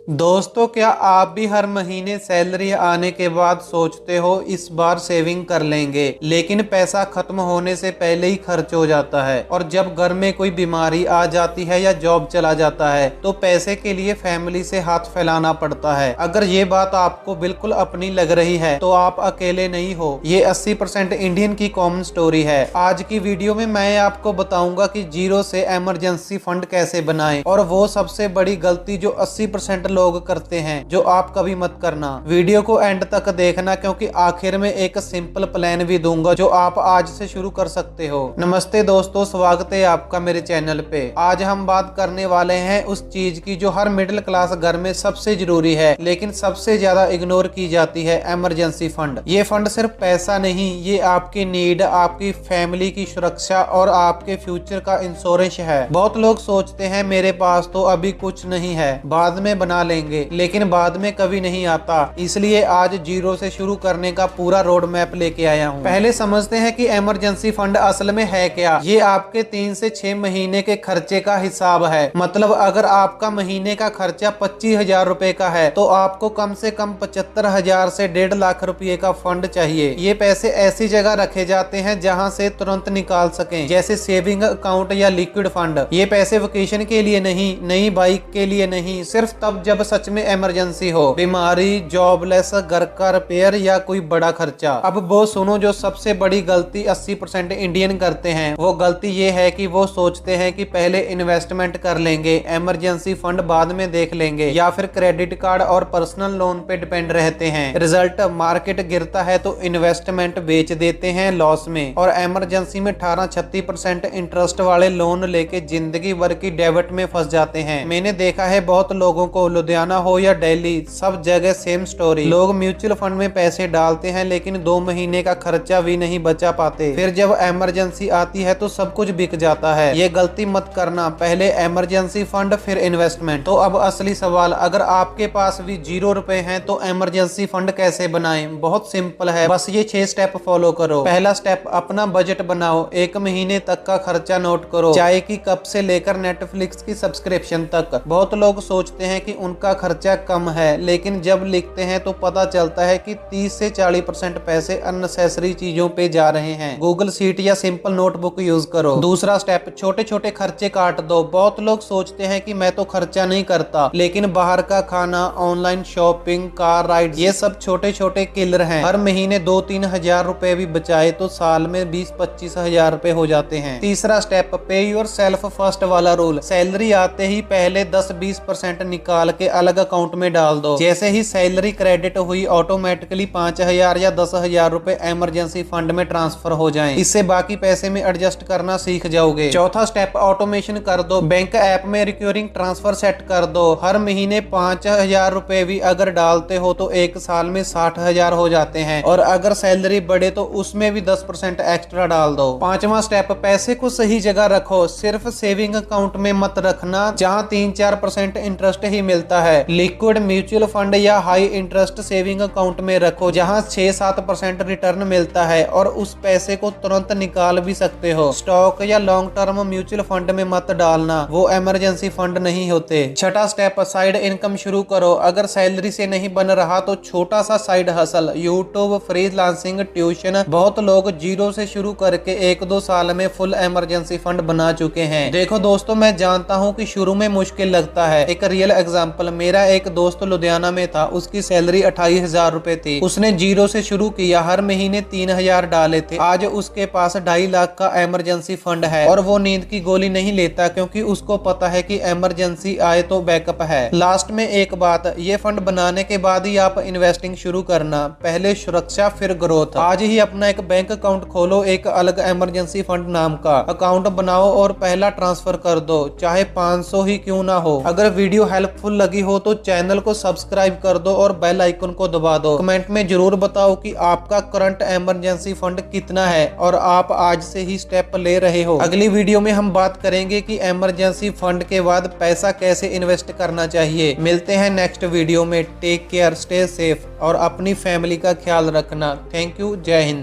दोस्तों, क्या आप भी हर महीने सैलरी आने के बाद सोचते हो इस बार सेविंग कर लेंगे, लेकिन पैसा खत्म होने से पहले ही खर्च हो जाता है और जब घर में कोई बीमारी आ जाती है या जॉब चला जाता है तो पैसे के लिए फैमिली से हाथ फैलाना पड़ता है। अगर ये बात आपको बिल्कुल अपनी लग रही है तो आप अकेले नहीं हो। ये 80% इंडियन की कॉमन स्टोरी है। आज की वीडियो में मैं आपको बताऊंगा कि जीरो से इमरजेंसी फंड कैसे बनाएं, और वो सबसे बड़ी गलती जो 80% लोग करते हैं जो आप कभी मत करना। वीडियो को एंड तक देखना, क्योंकि आखिर में एक सिंपल प्लान भी दूंगा जो आप आज से शुरू कर सकते हो। नमस्ते दोस्तों, स्वागत है आपका मेरे चैनल पे। आज हम बात करने वाले हैं उस चीज की जो हर मिडिल क्लास घर में सबसे जरूरी है लेकिन सबसे ज्यादा इग्नोर की जाती है, इमरजेंसी फंड। ये फंड सिर्फ पैसा नहीं, ये आपकी नीड, आपकी फैमिली की सुरक्षा और आपके फ्यूचर का इंश्योरेंस है। बहुत लोग सोचते हैं मेरे पास तो अभी कुछ नहीं है, बाद में बना लेंगे, लेकिन बाद में कभी नहीं आता। इसलिए आज जीरो से शुरू करने का पूरा रोड मैप लेके आया हूँ। पहले समझते हैं कि इमरजेंसी फंड असल में है क्या। ये आपके 3 से 6 महीने के खर्चे का हिसाब है। मतलब अगर आपका महीने का खर्चा 25,000 रुपए का है तो आपको कम से कम 75,000 से 1.5 लाख रुपए का फंड चाहिए। ये पैसे ऐसी जगह रखे जाते हैं जहाँ से तुरंत निकाल सकें, जैसे सेविंग अकाउंट या लिक्विड फंड। ये पैसे वेकेशन के लिए नहीं, नई बाइक के लिए नहीं, सिर्फ तब जब सच में इमरजेंसी हो, बीमारी, जॉबलेस, घर का रिपेयर या कोई बड़ा खर्चा। अब वो सुनो, जो सबसे बड़ी गलती 80% इंडियन करते हैं, वो गलती ये है कि वो सोचते हैं कि पहले इन्वेस्टमेंट कर लेंगे, इमरजेंसी फंड बाद में देख लेंगे, या फिर क्रेडिट कार्ड और पर्सनल लोन पे डिपेंड रहते हैं। रिजल्ट, मार्केट गिरता है तो इन्वेस्टमेंट बेच देते हैं लॉस में, और इमरजेंसी में 18-36% इंटरेस्ट वाले लोन लेके जिंदगी भर की डेब्ट में फंस जाते हैं। मैंने देखा है बहुत लोगों को, लुधियाना हो या दिल्ली, सब जगह सेम स्टोरी। लोग म्यूचुअल फंड में पैसे डालते हैं लेकिन 2 महीने का खर्चा भी नहीं बचा पाते। फिर जब इमरजेंसी आती है तो सब कुछ बिक जाता है। ये गलती मत करना, पहले इमरजेंसी फंड फिर इन्वेस्टमेंट। तो अब असली सवाल, अगर आपके पास भी 0 रुपए हैं तो इमरजेंसी फंड कैसे बनाएं? बहुत सिंपल है, बस ये 6 स्टेप फॉलो करो। पहला स्टेप, अपना बजट बनाओ। 1 महीने तक का खर्चा नोट करो, चाय की कप से लेकर नेटफ्लिक्स की सब्सक्रिप्शन तक। बहुत लोग सोचते हैं कि उनका खर्चा कम है, लेकिन जब लिखते हैं तो पता चलता है कि 30 से 40% पैसे अननेसेसरी चीजों पे जा रहे हैं। गूगल शीट या सिंपल नोटबुक यूज करो। दूसरा स्टेप, छोटे छोटे खर्चे काट दो। बहुत लोग सोचते हैं कि मैं तो खर्चा नहीं करता, लेकिन बाहर का खाना, ऑनलाइन शॉपिंग, कार राइड, ये सब छोटे छोटे किलर हैं। हर महीने 2-3 हजार रुपए भी बचाए तो साल में 20-25 हजार रुपए हो जाते हैं। तीसरा स्टेप, पे योर सेल्फ फर्स्ट वाला रूल। सैलरी आते ही पहले 10-20% निकाल के अलग अकाउंट में डाल दो। जैसे ही सैलरी क्रेडिट हुई, ऑटोमेटिकली 5,000 या 10,000 रुपए इमरजेंसी फंड में ट्रांसफर हो जाएं। इससे बाकी पैसे में एडजस्ट करना सीख जाओगे। चौथा स्टेप, ऑटोमेशन कर दो। बैंक ऐप में रिकरिंग ट्रांसफर सेट कर दो। हर महीने 5,000 रुपए भी अगर डालते हो तो 1 साल में 60,000 हो जाते हैं, और अगर सैलरी बढ़े तो उसमें भी 10% एक्स्ट्रा डाल दो। पांचवा स्टेप, पैसे को सही जगह रखो। सिर्फ सेविंग अकाउंट में मत रखना जहां 3-4% इंटरेस्ट ही मिलता है। लिक्विड म्यूचुअल फंड या हाई इंटरेस्ट सेविंग अकाउंट में रखो जहां 6-7% रिटर्न मिलता है और उस पैसे को तुरंत निकाल भी सकते हो। स्टॉक या लॉन्ग टर्म म्यूचुअल फंड में मत डालना, वो इमरजेंसी फंड नहीं होते। छठा स्टेप, साइड इनकम शुरू करो। अगर सैलरी से नहीं बन रहा तो छोटा सा side hustle, YouTube, freelancing, tuition. बहुत लोग जीरो से शुरू करके 1-2 साल में फुल इमरजेंसी फंड बना चुके हैं। देखो दोस्तों, मैं जानता हूँ कि शुरू में मुश्किल लगता है। एक रियल एग्जांपल, मेरा एक दोस्त लुधियाना में था, उसकी सैलरी 28,000 रुपए थी। उसने जीरो से शुरू किया, हर महीने 3,000 डाले थे। आज उसके पास 2.5 लाख का इमरजेंसी फंड है, और वो नींद की गोली नहीं लेता क्योंकि उसको पता है कि इमरजेंसी आए तो बैकअप है। लास्ट में एक बात, ये फंड बनाने के बाद ही आप इन्वेस्टिंग शुरू करना। पहले सुरक्षा फिर ग्रोथ। आज ही अपना एक बैंक अकाउंट खोलो, एक अलग इमरजेंसी फंड नाम का अकाउंट बनाओ और पहला ट्रांसफर कर दो, चाहे 500 ही क्यों ना हो। अगर वीडियो हेल्पफुल लगी हो तो चैनल को सब्सक्राइब कर दो और बेल आइकन को दबा दो। कमेंट में जरूर बताओ कि आपका करंट इमरजेंसी फंड कितना है और आप आज से ही स्टेप ले रहे हो। अगली वीडियो में हम बात करेंगे कि इमरजेंसी फंड के बाद पैसा कैसे इन्वेस्ट करना चाहिए। मिलते हैं नेक्स्ट वीडियो में। टेक केयर, स्टे सेफ और अपनी फैमिली का ख्याल रखना। थैंक यू, जय हिंद।